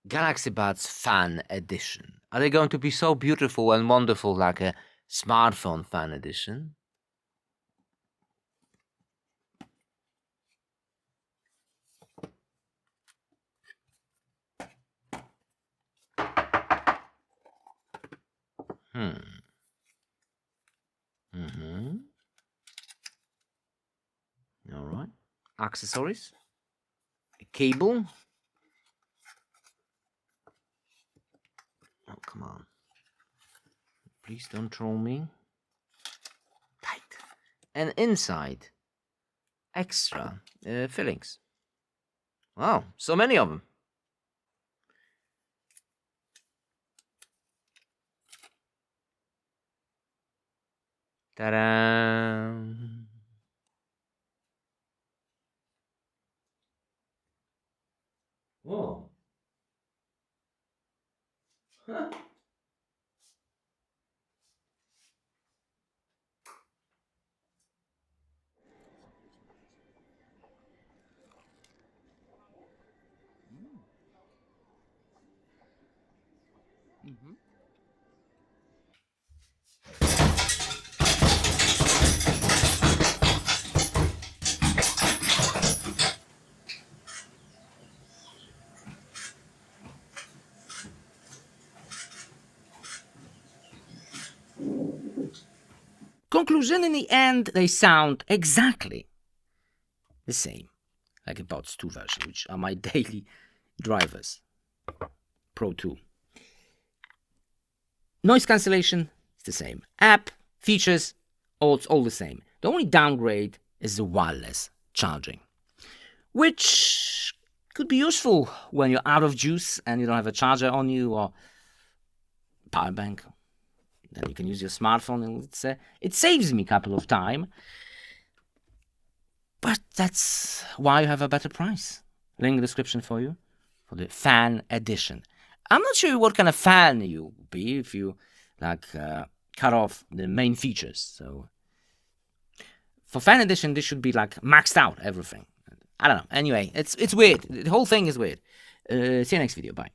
Galaxy Buds Fan Edition. Are they going to be so beautiful and wonderful like a smartphone fan edition? All right. Accessories. A cable. Oh, come on. Please don't troll me. Tight. And inside, extra fillings. Wow, so many of them. Ta-da! Whoa. Huh. Conclusion, in the end, they sound exactly the same, like a Bots 2 version, which are my daily drivers. Pro 2. Noise cancellation is the same. App, features, it's all the same. The only downgrade is the wireless charging, which could be useful when you're out of juice and you don't have a charger on you or power bank. Then you can use your smartphone, and it saves me a couple of time. But that's why you have a better price. Link in the description for you for the fan edition. I'm not sure what kind of fan you'll be if you cut off the main features. So for fan edition, this should be maxed out everything. I don't know. Anyway, it's weird. The whole thing is weird. See you next video. Bye.